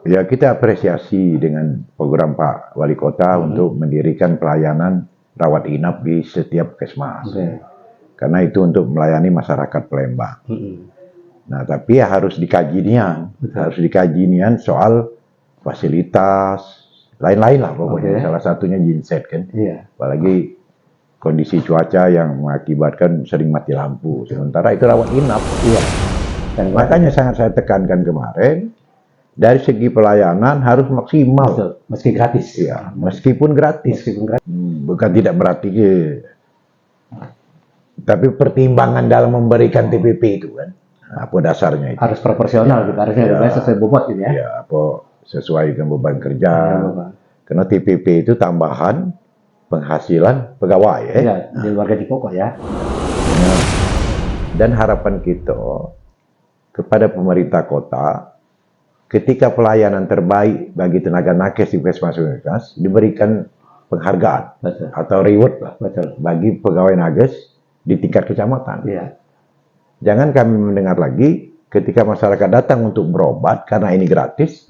Ya, kita apresiasi dengan program Pak Wali Kota untuk mendirikan pelayanan rawat inap di setiap puskesmas. Karena itu untuk melayani masyarakat Palembang. Nah, tapi ya harus dikaji nian soal fasilitas, lain-lain lah pokoknya. Salah satunya genset kan. Apalagi kondisi cuaca yang mengakibatkan sering mati lampu. Sementara itu rawat inap. Dan makanya sangat saya tekankan kemarin, dari segi pelayanan harus maksimal. Betul. Meski gratis. Ya, meskipun gratis. Bukan tidak berarti tapi pertimbangan dalam memberikan TPP itu kan. Apa dasarnya itu? Harus proporsional gitu, harusnya sesuai bobot gitu ya. Ya, apa sesuai dengan beban kerja. Karena TPP itu tambahan penghasilan pegawai di luar gaji pokok ya. Dan harapan kita kepada pemerintah kota, ketika pelayanan terbaik bagi tenaga nakes di puskesmas diberikan penghargaan atau reward lah bagi pegawai nakes di tingkat kecamatan. Jangan kami mendengar lagi ketika masyarakat datang untuk berobat karena ini gratis,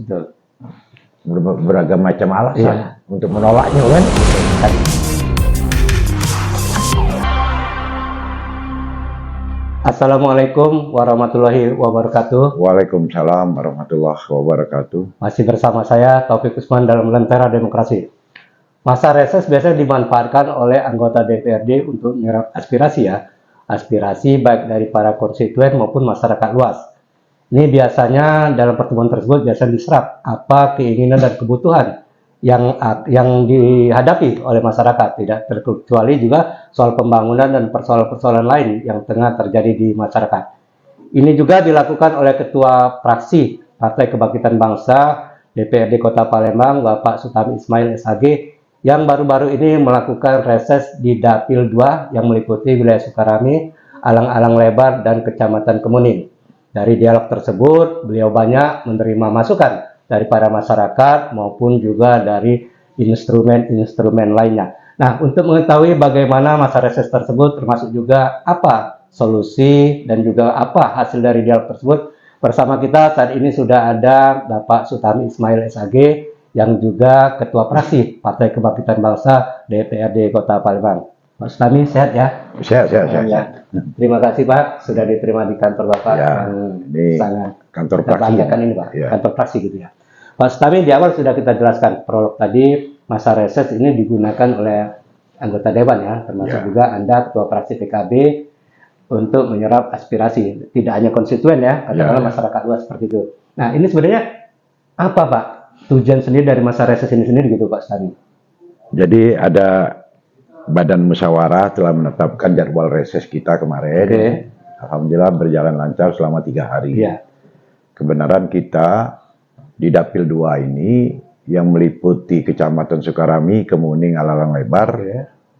beragam macam alasan untuk menolaknya kan. Assalamualaikum warahmatullahi wabarakatuh. Waalaikumsalam warahmatullahi wabarakatuh. Masih bersama saya Taufik Usman dalam Lentera Demokrasi. Masa reses biasanya dimanfaatkan oleh anggota DPRD untuk menyerap aspirasi baik dari para konstituen maupun masyarakat luas. Ini biasanya dalam pertemuan tersebut biasanya diserap apa keinginan dan kebutuhan yang dihadapi oleh masyarakat, tidak terkecuali juga soal pembangunan dan persoalan-persoalan lain yang tengah terjadi di masyarakat. Ini juga dilakukan oleh Ketua Fraksi Partai Kebangkitan Bangsa DPRD Kota Palembang, Bapak Sutami Ismail SHG, yang baru-baru ini melakukan reses di Dapil 2 yang meliputi wilayah Sukarami, Alang-Alang Lebar, dan Kecamatan Kemuning. Dari dialog tersebut, beliau banyak menerima masukan dari para masyarakat maupun juga dari instrumen-instrumen lainnya. Nah, untuk mengetahui bagaimana masa reses tersebut, termasuk juga apa solusi dan juga apa hasil dari dialog tersebut, bersama kita saat ini sudah ada Bapak Sutami Ismail SHG yang juga Ketua Fraksi Partai Kebangkitan Bangsa DPRD Kota Palembang. Pak Sutami, sehat ya? Sehat. Terima kasih Pak, sudah diterima di kantor Bapak yang sangat kantor fraksi ini Pak, kantor fraksi gitu ya. Pak Sutami, di awal sudah kita jelaskan prolog tadi, masa reses ini digunakan oleh anggota Dewan ya, termasuk juga Anda Ketua Fraksi PKB untuk menyerap aspirasi, tidak hanya konstituen ya, katakanlah masyarakat luas seperti itu. Nah, ini sebenarnya apa Pak tujuan sendiri dari masa reses ini sendiri gitu Pak Sutami? Jadi ada Badan Musyawarah telah menetapkan jadwal reses kita kemarin. Alhamdulillah berjalan lancar selama 3 hari. Kebenaran kita di Dapil 2 ini yang meliputi Kecamatan Sukarami, Kemuning, Alang Lebar,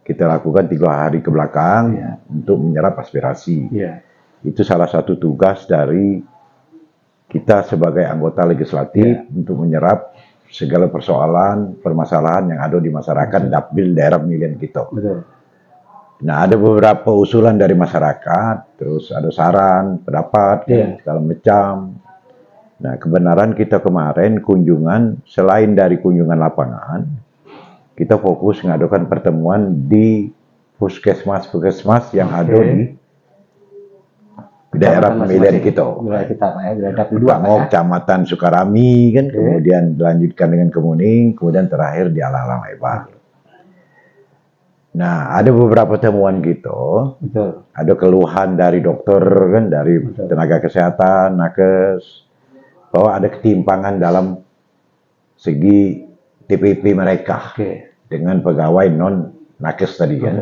kita lakukan 3 hari ke belakang untuk menyerap aspirasi. Itu salah satu tugas dari kita sebagai anggota legislatif untuk menyerap segala persoalan, permasalahan yang ada di masyarakat Dapil daerah pemilihan kita. Nah, ada beberapa usulan dari masyarakat, terus ada saran, pendapat, segala macam. Nah, kebenaran kita kemarin kunjungan, selain dari kunjungan lapangan, kita fokus mengadakan pertemuan di puskesmas-puskesmas yang ada di daerah pemilihan kita. Kecamatan Sukarami kan, kemudian dilanjutkan dengan Kemuning, kemudian terakhir di Alang-Alang Lebar. Nah, ada beberapa temuan gitu. Ada keluhan dari dokter kan, dari tenaga kesehatan, nakes, bahwa ada ketimpangan dalam segi TPP mereka dengan pegawai non nakes tadi kan.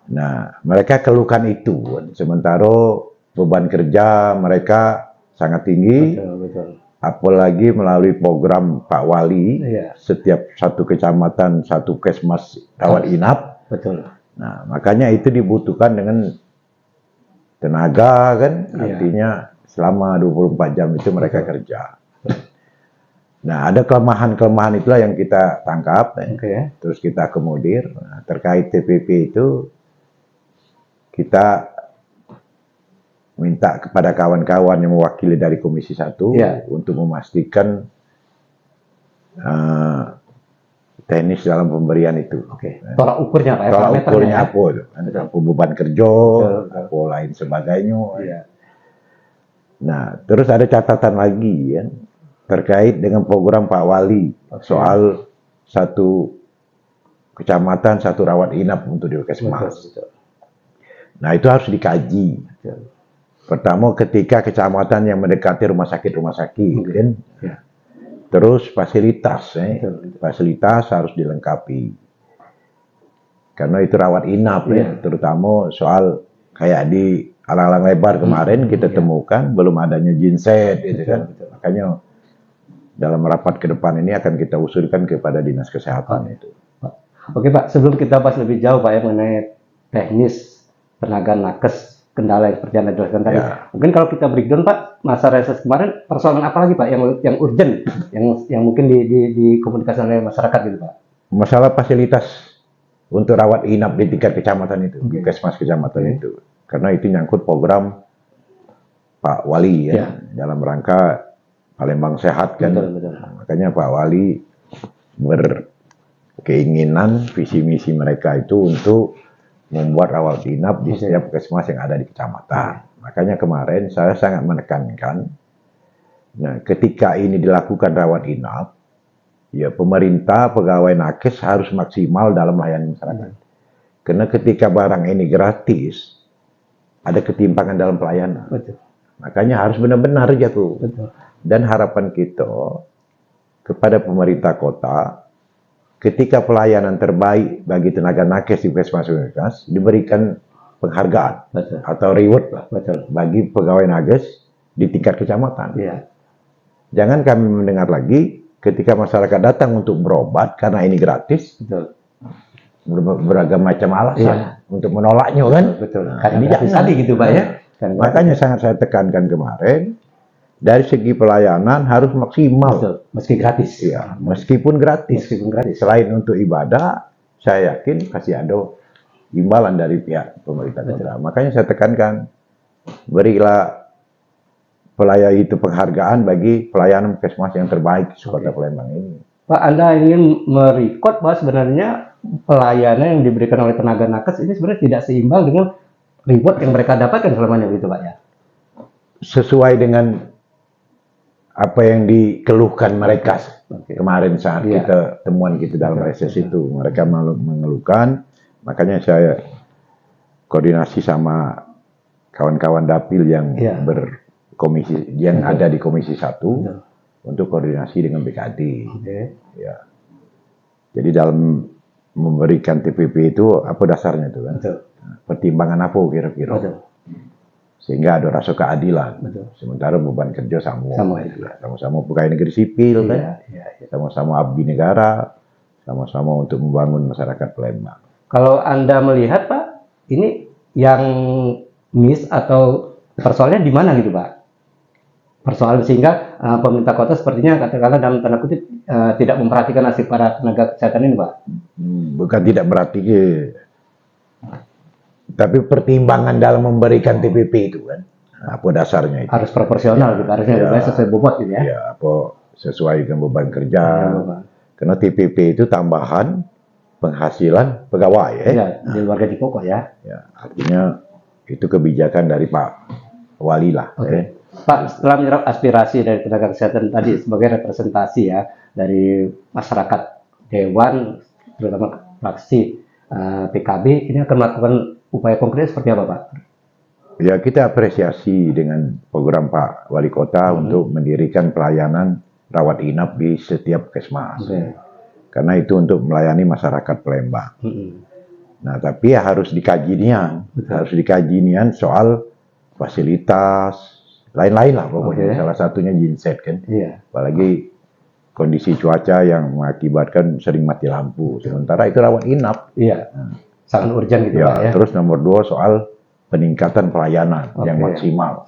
Nah, mereka keluhkan itu, sementara beban kerja mereka sangat tinggi, apalagi melalui program Pak Wali, setiap satu kecamatan, satu puskesmas rawat inap. Nah, makanya itu dibutuhkan dengan tenaga kan, artinya selama 24 jam itu mereka kerja. Nah, ada kelemahan-kelemahan itulah yang kita tangkap, terus kita akomodir. Nah, terkait TPP itu, kita minta kepada kawan-kawan yang mewakili dari Komisi 1 untuk memastikan teknis dalam pemberian itu. Oke. Tolak ukurnya Pak ya? Tolak parameternya ukurnya ya? apa? Apa beban kerja, apa lain sebagainya. Iya. Nah, terus ada catatan lagi ya, terkait dengan program Pak Wali soal satu kecamatan satu rawat inap untuk di Puskesmas. Nah, itu harus dikaji. Pertama, ketika kecamatan yang mendekati rumah sakit kan? Terus fasilitas harus dilengkapi. Karena itu rawat inap ya, terutama soal kayak di alang-alang lebar kemarin kita temukan belum adanya genset gitu kan. Makanya dalam rapat ke depan ini akan kita usulkan kepada Dinas Kesehatan itu. Oke Pak, sebelum kita bahas lebih jauh Pak ya mengenai teknis tenaga nakes, kendala yang seperti yang Anda jelaskan tadi. Mungkin kalau kita breakdown Pak, masa reses kemarin persoalan apa lagi Pak yang urgent, yang mungkin dikomunikasikan oleh masyarakat gitu Pak? Masalah fasilitas untuk rawat inap di tingkat kecamatan itu, Puskesmas kecamatan itu. Karena itu nyangkut program Pak Wali ya, dalam rangka Palembang Sehat kan. Betul. Makanya Pak Wali berkeinginan visi misi mereka itu untuk membuat rawat inap di setiap puskesmas yang ada di kecamatan. Makanya kemarin saya sangat menekankan, nah ketika ini dilakukan rawat inap, ya pemerintah, pegawai nakes harus maksimal dalam melayani masyarakat. Karena ketika barang ini gratis, ada ketimpangan dalam pelayanan. Betul. Makanya harus benar-benar jatuh. Dan harapan kita kepada pemerintah kota, ketika pelayanan terbaik bagi tenaga nakes di puskesmas diberikan penghargaan atau reward bagi pegawai nakes di tingkat kecamatan. Jangan kami mendengar lagi ketika masyarakat datang untuk berobat karena ini gratis, beragam macam alasan untuk menolaknya kan. Karena ini jangan tadi gitu Pak ya. Makanya sangat saya tekankan kemarin, dari segi pelayanan harus maksimal. Meski gratis. Ya, meskipun gratis. Selain untuk ibadah, saya yakin pasti ada imbalan dari pihak pemerintah kota. Makanya saya tekankan, berilah pelayan itu penghargaan bagi pelayanan puskesmas yang terbaik di Kota Palembang ini. Pak, Anda ingin merekod bahwa sebenarnya pelayanan yang diberikan oleh tenaga nakes ini sebenarnya tidak seimbang dengan reward yang mereka dapatkan selamanya gitu Pak ya? Sesuai dengan apa yang dikeluhkan mereka kemarin saat kita temuan kita dalam reses itu, mereka mengeluhkan, makanya saya koordinasi sama kawan-kawan dapil yang berkomisi, yang ada di Komisi 1 untuk koordinasi dengan BKD. Ya. Jadi dalam memberikan TPP itu apa dasarnya itu kan? Pertimbangan apa kira-kira? Sehingga ada rasa keadilan. Sementara beban kerja sama-sama pegawai negeri sipil kan, sama-sama abdi negara, sama-sama untuk membangun masyarakat Palembang. Kalau Anda melihat Pak, ini yang miss atau persoalannya di mana gitu Pak? Persoalan sehingga pemerintah kota sepertinya katakanlah dalam tanda kutip tidak memperhatikan nasib para tenaga kesehatan ini Pak. Bukan tidak perhatikan, tapi pertimbangan dalam memberikan TPP itu kan, apa dasarnya itu? Harus proporsional gitu, harusnya sesuai bobot gitu ya? Ya, apa sesuai dengan beban kerja. Karena TPP itu tambahan penghasilan pegawai di luar gaji pokok ya. Artinya itu kebijakan dari Pak Wali lah. Pak, setelah menyerap aspirasi dari tenaga kesehatan tadi sebagai representasi ya dari masyarakat Dewan, terutama fraksi PKB, ini akan melakukan upaya konkret seperti apa Pak? Ya, kita apresiasi dengan program Pak Wali Kota untuk mendirikan pelayanan rawat inap di setiap puskesmas. Karena itu untuk melayani masyarakat Palembang. Nah, tapi ya harus dikaji nian, soal fasilitas, lain-lain lah pokoknya. Salah satunya genset kan. Apalagi kondisi cuaca yang mengakibatkan sering mati lampu. Sementara itu rawat inap. Sangat urgent gitu Pak ya. Terus nomor 2 soal peningkatan pelayanan yang maksimal.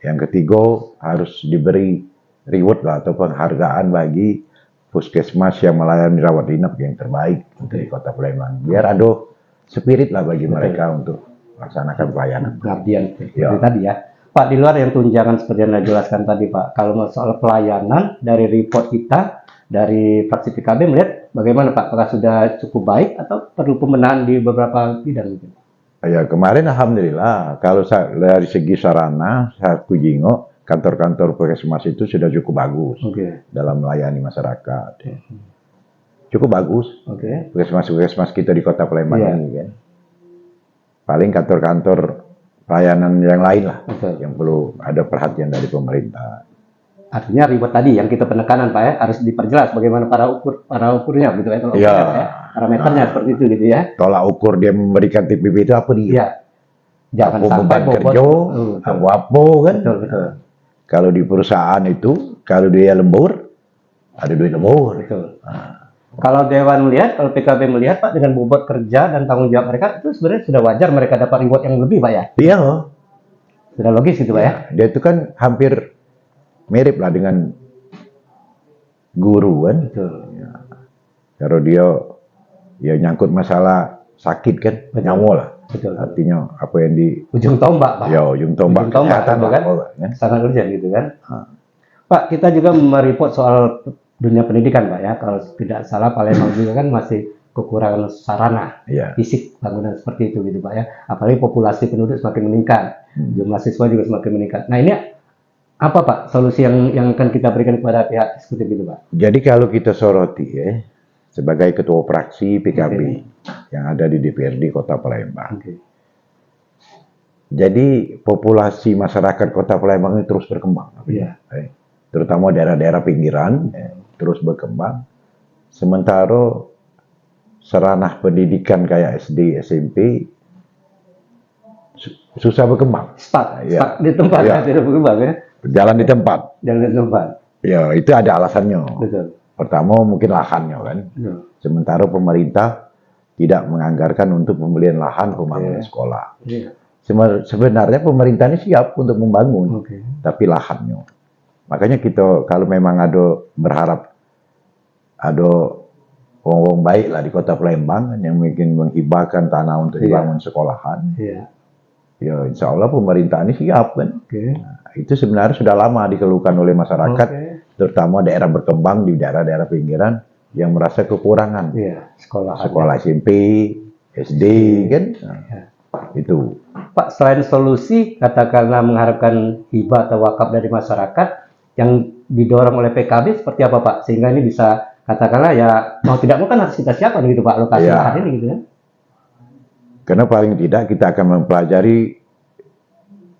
Yang ketiga harus diberi reward lah atau penghargaan bagi puskesmas yang melayani rawat inap yang terbaik di Kota Palembang. Biar ada spirit lah bagi mereka untuk melaksanakan pelayanan. Pengabdian tadi ya. Pak, di luar yang tunjangan seperti yang Anda jelaskan tadi Pak, kalau soal pelayanan dari report kita dari fraksi PKB melihat bagaimana Pak? Apakah sudah cukup baik atau perlu pembenahan di beberapa bidang? Ya kemarin alhamdulillah kalau dari segi sarana saya jengok kantor-kantor puskesmas itu sudah cukup bagus dalam melayani masyarakat. Cukup bagus. Puskesmas kita di Kota Palembang ini kan. Paling kantor-kantor pelayanan yang lain lah yang perlu ada perhatian dari pemerintah. Artinya ribet tadi yang kita penekanan Pak ya, harus diperjelas bagaimana para ukurnya gitu ya, parameternya seperti itu gitu ya. Tolak ukur dia memberikan TPP itu apa dia? Iya. Jangan apa sampai beban kerja, apa kan? Betul. Kalau di perusahaan itu, kalau dia lembur, ada duit lembur. Betul. Kalau Dewan melihat, kalau PKB melihat Pak dengan bobot kerja dan tanggung jawab mereka itu sebenarnya sudah wajar mereka dapat reward yang lebih Pak ya? Iya. Sudah logis gitu Pak ya? Dia itu kan hampir mirip lah dengan guru kan. Betul. Ya. Kalau dia ya nyangkut masalah sakit kan, nyawa lah. Betul. Artinya apa yang di ujung tombak Pak. Ya, ujung tombak kesehatan kan? Sangat urgent gitu kan. Pak, kita juga mereport soal dunia pendidikan Pak ya. Kalau tidak salah Palembang juga kan masih kekurangan sarana fisik bangunan seperti itu gitu Pak ya. Apalagi populasi penduduk semakin meningkat, jumlah siswa juga semakin meningkat. Nah ini apa Pak solusi yang akan kita berikan kepada pihak eksekutif itu Pak? Jadi kalau kita soroti ya, sebagai ketua fraksi PKB yang ada di DPRD Kota Palembang. Jadi populasi masyarakat Kota Palembang ini terus berkembang. Terutama daerah-daerah pinggiran terus berkembang. Sementara sarana pendidikan kayak SD, SMP susah berkembang. Stuck di tempat tidak berkembang ya. Jalan di tempat. Ya, itu ada alasannya. Betul. Pertama mungkin lahannya kan. Sementara pemerintah tidak menganggarkan untuk pembelian lahan pembangunan sekolah. Sebenarnya pemerintah ini siap untuk membangun, tapi lahannya. Makanya kita kalau memang ada berharap ada orang baik lah di Kota Palembang yang mungkin menghibahkan tanah untuk dibangun sekolahan. Ya insya Allah pemerintah ini siap kan. Nah, itu sebenarnya sudah lama dikeluhkan oleh masyarakat, terutama daerah berkembang di daerah-daerah pinggiran yang merasa kekurangan sekolah SMP, SD kan. Itu. Pak, selain solusi katakanlah mengharapkan hibah atau wakaf dari masyarakat yang didorong oleh PKB seperti apa Pak? Sehingga ini bisa katakanlah ya mau tidak mau kan harus kita siapkan gitu Pak lokasi lahan ini gitu kan. Karena paling tidak kita akan mempelajari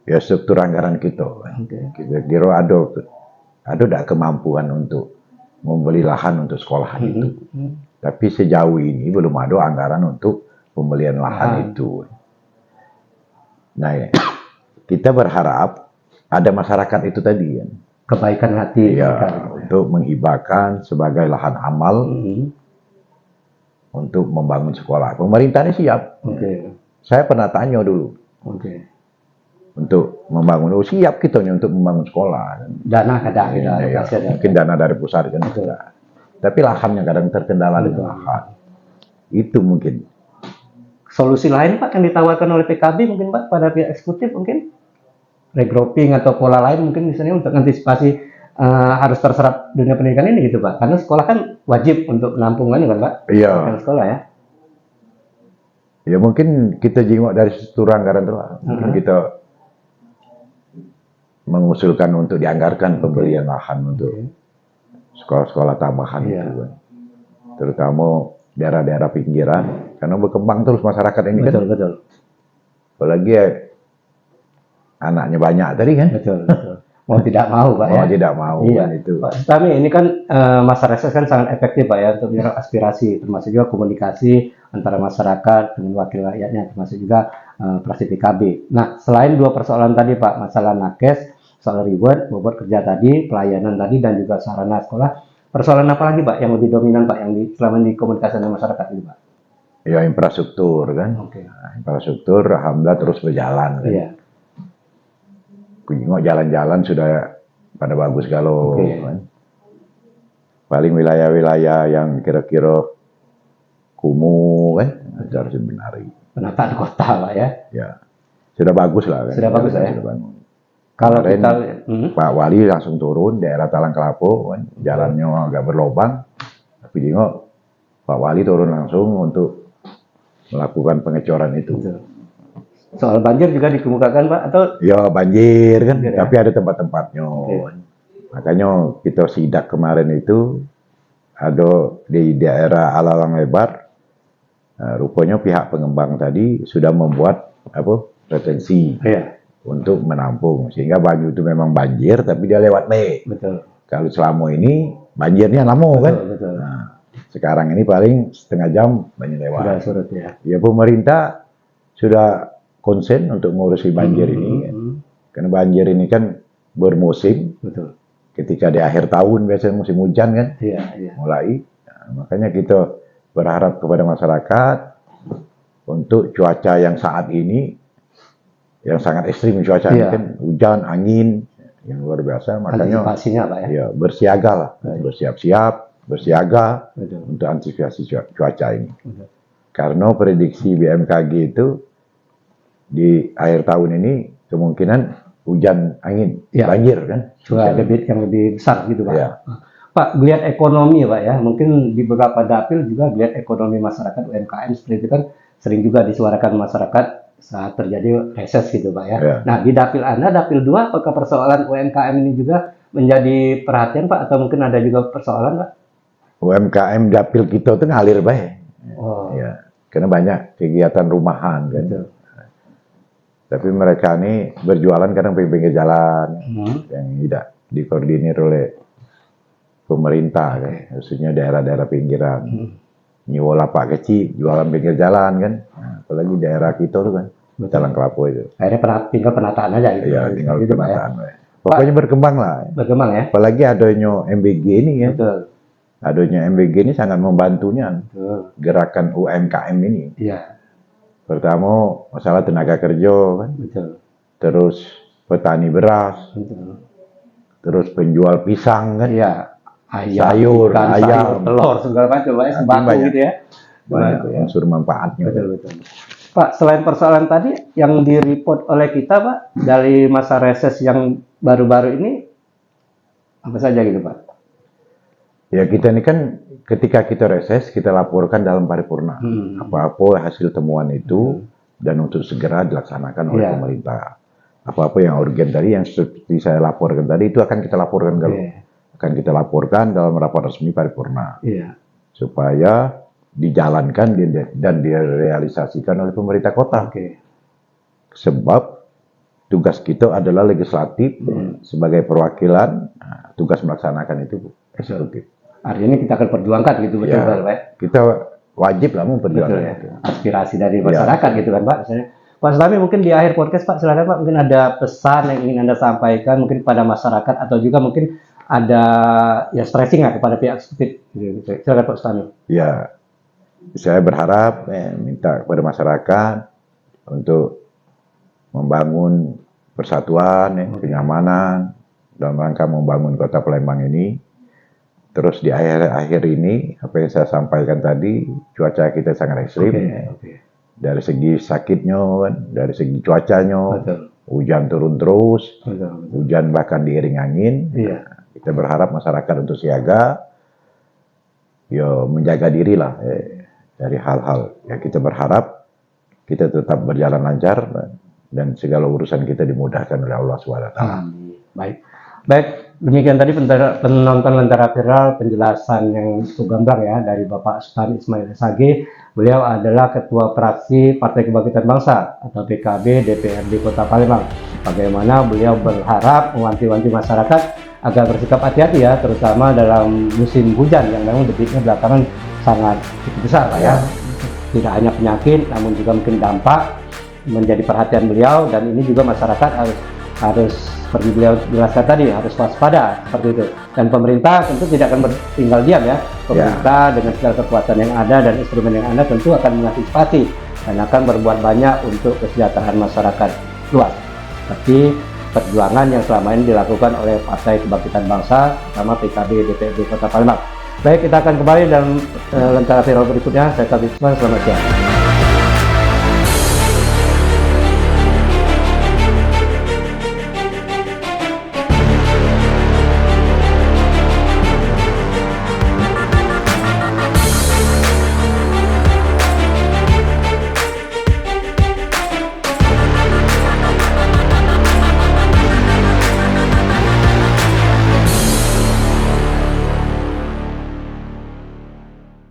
ya struktur anggaran kita. Kita kira ada tidak kemampuan untuk membeli lahan untuk sekolahan itu. Tapi sejauh ini belum ada anggaran untuk pembelian lahan itu. Nah, kita berharap ada masyarakat itu tadi kan. Kebaikan hati untuk menghibahkan sebagai lahan amal untuk membangun sekolah. Pemerintah ini siap. Saya pernah tanya dulu. Untuk membangun, siap kita untuk membangun sekolah. Dana ada. Mungkin dana dari pusat kan. Tapi lahannya kadang terkendala dengan lahan. Itu mungkin. Solusi lain Pak yang ditawarkan oleh PKB mungkin Pak pada pihak eksekutif mungkin regrouping atau pola lain mungkin misalnya untuk antisipasi harus terserap dunia pendidikan ini gitu Pak, karena sekolah kan wajib untuk penampungannya kan Pak. Sekolah ya. Ya mungkin kita jengok dari struktur anggaran itu, mungkin kita mengusulkan untuk dianggarkan pembelian lahan untuk sekolah-sekolah tambahan itu kan. Terutama daerah-daerah pinggiran, karena berkembang terus masyarakat ini kan. Betul. Apalagi anaknya banyak tadi kan. Betul. Mau tidak mau Pak Mau tidak mau kan itu. Pak Sutami, ini kan masa reses kan sangat efektif Pak ya untuk menyerap aspirasi, termasuk juga komunikasi antara masyarakat dengan wakil rakyatnya, termasuk juga fraksi PKB. Nah, selain dua persoalan tadi Pak, masalah nakes, soal reward, bobot kerja tadi, pelayanan tadi, dan juga sarana sekolah, persoalan apa lagi Pak yang lebih dominan Pak yang selama dikomunikasikan dengan masyarakat ini Pak? Ya infrastruktur kan. Nah, infrastruktur alhamdulillah terus berjalan kan. Jalan-jalan sudah pada bagus kalau kan. Paling wilayah-wilayah yang kira-kira kumuh kan harus dibenahi. Penataan kota Pak ya. Ya sudah bagus lah kan. Sudah bagus ya. Sudah bangun. Kalau Kemarin kita Pak Wali langsung turun daerah Talang Kelapo, kan, jalannya agak berlobang, tapi tengok Pak Wali turun langsung untuk melakukan pengecoran itu. betul. Soal banjir juga dikemukakan Pak, atau Ya banjir kan, Banjir, ya? tapi ada tempat-tempatnya. Oke. Makanya kita sidak kemarin itu ada di daerah Alalang Lebar. Rupanya pihak pengembang tadi sudah membuat retensi Iya, untuk menampung, sehingga Banyu itu memang banjir tapi dia lewat Mei. betul. Kalau selama ini banjirnya lama kan. Betul. Nah, sekarang ini paling setengah jam banjir Sudah lewat. surut ya. Ya pemerintah sudah konsen untuk mengurusi banjir ini, karena banjir ini kan bermusim. Betul. Ketika di akhir tahun biasanya musim hujan kan, Iya. mulai. Nah, makanya kita berharap kepada masyarakat untuk cuaca yang saat ini yang sangat ekstrim cuaca ini Iya. kan, hujan, angin yang luar biasa, makanya Antisipasinya Pak ya. ya bersiaga lah, bersiap-siap, bersiaga Betul. untuk antisipasi cuaca ini. Betul. Karena prediksi BMKG itu di akhir tahun ini kemungkinan hujan, angin, Ya. banjir kan. Juga debit yang lebih besar gitu Pak. Ya. Pak, lihat ekonomi Pak ya, mungkin di beberapa dapil juga lihat ekonomi masyarakat UMKM seperti itu kan sering juga disuarakan masyarakat saat terjadi reses gitu Pak ya. Ya. Nah di dapil Anda, dapil 2, apakah persoalan UMKM ini juga menjadi perhatian Pak, atau mungkin ada juga persoalan Pak? UMKM dapil kita tuh ngalir baik. Oh, Ya, karena banyak kegiatan rumahan kan. betul. Tapi mereka ini berjualan kadang di pinggir jalan yang tidak dikoordinir oleh pemerintah kan, khususnya daerah-daerah pinggiran. Nyewa lapak kecil, jualan pinggir jalan kan. Nah, apalagi daerah kita tuh kan, Talang Kelapo itu. Akhirnya tinggal penataan aja gitu. Ya, tinggal gitu, Pak, ya. penataan. Pokoknya berkembang lah. Berkembang ya. Apalagi adanya MBG ini kan. Betul. Adanya MBG ini sangat membantunya Betul. gerakan UMKM ini. Iya, Pertama masalah tenaga kerja kan, betul. terus petani beras, Betul. terus penjual pisang kan, Iya. Ayam, sayur, ikan, ayam, sayur, telur, segala macam Pak ya, sembako banyak. gitu ya. banyak unsur manfaatnya. Betul. Pak, selain persoalan tadi yang di-report oleh kita Pak dari masa reses yang baru-baru ini apa saja gitu Pak? Ya kita ini kan ketika kita reses kita laporkan dalam paripurna apa-apa hasil temuan itu dan untuk segera dilaksanakan oleh Iya. pemerintah. Apa-apa yang urgen tadi yang seperti saya laporkan tadi itu akan kita laporkan akan kita laporkan dalam rapat resmi paripurna Iya. supaya dijalankan dan direalisasikan oleh pemerintah kota. Oke. Sebab tugas kita adalah legislatif sebagai perwakilan, tugas melaksanakan itu eksekutif. Artinya kita akan perjuangkan gitu betul Ya, Pak. kita wajib lah Betul memperjuangkan ya. itu. Aspirasi dari masyarakat gitu kan Pak. Misalnya, Pak Slami mungkin di akhir podcast Pak silakan Pak, mungkin ada pesan yang ingin Anda sampaikan mungkin pada masyarakat atau juga mungkin ada ya stressing lah kepada pihak eksekutif gitu. Silakan Pak Slami. Ya, saya berharap minta kepada masyarakat untuk membangun persatuan, kenyamanan dalam rangka membangun kota Palembang ini. Terus di akhir-akhir ini apa yang saya sampaikan tadi, cuaca kita sangat ekstrim. Oke. Dari segi sakitnya, kan, dari segi cuacanya, Betul. hujan turun terus, Betul. hujan bahkan diiring angin. Iya. Kita berharap masyarakat untuk siaga, ya menjaga diri lah dari hal-hal. Ya kita berharap kita tetap berjalan lancar dan segala urusan kita dimudahkan oleh Allah SWT. Baik, demikian tadi penonton Lentera Viral penjelasan yang cukup gamblang ya dari Bapak Sultan Ismail SAG. Beliau adalah Ketua Fraksi Partai Kebangkitan Bangsa atau PKB DPRD Kota Palembang. Bagaimana beliau berharap mewanti-wanti masyarakat agar bersikap hati-hati ya, terutama dalam musim hujan yang memang debitnya belakangan sangat cukup besar Pak ya. Tidak hanya penyakit, namun juga mungkin dampak menjadi perhatian beliau, dan ini juga masyarakat harus seperti beliau jelaskan tadi harus waspada seperti itu, dan pemerintah tentu tidak akan tinggal diam ya. Pemerintah dengan segala kekuatan yang ada dan instrumen yang ada tentu akan mengantisipasi dan akan berbuat banyak untuk kesejahteraan masyarakat luas. Tapi perjuangan yang selama ini dilakukan oleh Partai Kebangkitan Bangsa, terutama PKB DPRD Kota Palembang. Baik, kita akan kembali dalam Lentera Viral berikutnya. Saya Kabit Usman, selamat siang.